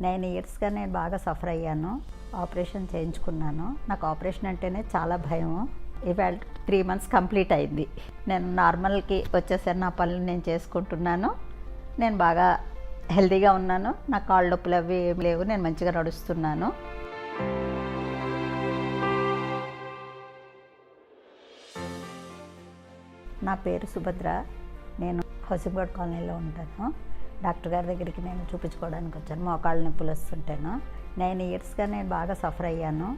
9 ఇయర్స్‌గా నేను బాగా సఫర్ అయ్యాను. ఆపరేషన్ చేయించుకున్నాను. నాకు ఆపరేషన్ అంటేనే చాలా భయము. ఇవాళ 3 మంత్స్ కంప్లీట్ అయింది. నేను నార్మల్‌కి వచ్చేసాను. నా పనులు నేను చేసుకుంటున్నాను. నేను బాగా హెల్తీగా ఉన్నాను. నా కాళ్ళ నొప్పులు అవి ఏమి లేవు. నేను మంచిగా నడుస్తున్నాను. నా పేరు సుభద్ర. నేను హౌసింగ్ కాలనీలో ఉంటాను. డాక్టర్ గారి దగ్గరికి నేను చూపించుకోవడానికి వచ్చాను. మోకాళ్ళ నొప్పులు వస్తుంటాను. 9 ఇయర్స్‌గా నేను బాగా సఫర్ అయ్యాను.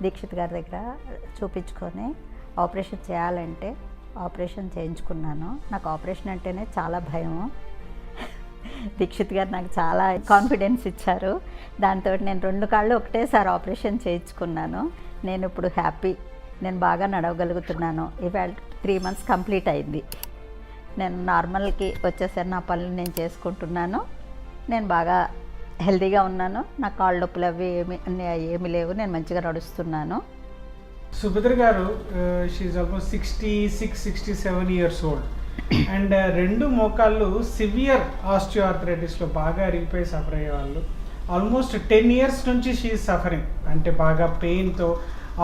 దీక్షిత్ గారి దగ్గర చూపించుకొని ఆపరేషన్ చేయాలంటే ఆపరేషన్ చేయించుకున్నాను. నాకు ఆపరేషన్ అంటేనే చాలా భయము. దీక్షిత్ గారు నాకు చాలా కాన్ఫిడెన్స్ ఇచ్చారు. దాంతో నేను 2 కాళ్ళు ఒకటేసారి ఆపరేషన్ చేయించుకున్నాను. నేను ఇప్పుడు హ్యాపీ. నేను బాగా నడవగలుగుతున్నాను. ఇవాళ 3 మంత్స్ కంప్లీట్ అయింది. నేను నార్మల్‌కి వచ్చేసాను. నా పనులు నేను చేసుకుంటున్నాను. నేను బాగా హెల్తీగా ఉన్నాను. నా కాళ్ళ నొప్పులు అవి ఏమి లేవు. నేను మంచిగా నడుస్తున్నాను. సుభద్ర గారు she almost 66-67 years old and 2 మోకాళ్ళు సివియర్ ఆస్టియోఆర్థరైటిస్లో బాగా అరిగిపోయి సఫర్ అయ్యేవాళ్ళు. ఆల్మోస్ట్ 10 ఇయర్స్ నుంచి షీఈ్ సఫరింగ్. అంటే బాగా పెయిన్తో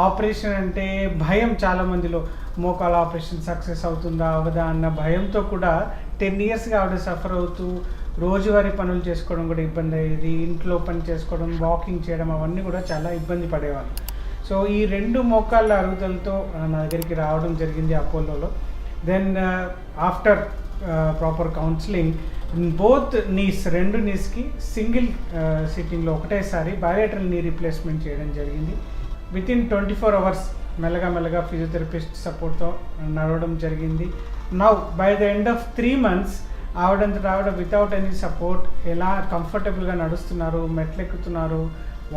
ఆపరేషన్ అంటే భయం చాలామందిలో. మోకాల ఆపరేషన్ సక్సెస్ అవుతుందా అవదా అన్న భయంతో కూడా 10 ఇయర్స్గా ఆవిడ సఫర్ అవుతూ రోజువారీ పనులు చేసుకోవడం కూడా ఇబ్బంది అయ్యేది. ఇంట్లో పని చేసుకోవడం, వాకింగ్ చేయడం అవన్నీ కూడా చాలా ఇబ్బంది పడేవాళ్ళు. సో ఈ 2 మోకాళ్ళ అరుగుదలతో నా దగ్గరికి రావడం జరిగింది అపోలోలో. Then after proper counselling both knees 2 నీస్కి సింగిల్ సిట్టింగ్లో ఒకటేసారి బయోలేటరల్ నీ రీప్లేస్మెంట్ చేయడం జరిగింది. వితిన్ 24 అవర్స్ మెల్లగా ఫిజియోథెరపిస్ట్ సపోర్ట్తో నడవడం జరిగింది. Now by the end of 3 months ఆవిడ వితౌట్ ఎనీ సపోర్ట్ ఎలా కంఫర్టబుల్గా నడుస్తున్నారు, మెట్లెక్కుతున్నారు,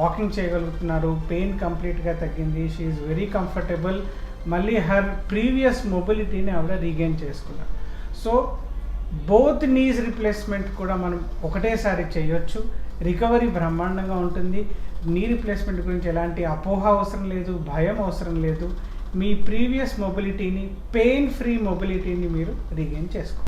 వాకింగ్ చేయగలుగుతున్నారు. పెయిన్ కంప్లీట్గా తగ్గింది. She is very comfortable. మళ్ళీ హర్ ప్రీవియస్ మొబిలిటీని ఆవిడ రీగెయిన్ చేసుకున్నారు. సో బోత్ నీస్ రిప్లేస్మెంట్ కూడా మనం ఒకటేసారి చేయొచ్చు. రికవరీ బ్రహ్మాండంగా ఉంటుంది. నీ రిప్లేస్మెంట్ గురించి ఎలాంటి అపోహ అవసరం లేదు, భయం అవసరం లేదు. మీ ప్రీవియస్ మొబిలిటీని, పెయిన్ ఫ్రీ మొబిలిటీని మీరు రీగెయిన్ చేసుకోండి.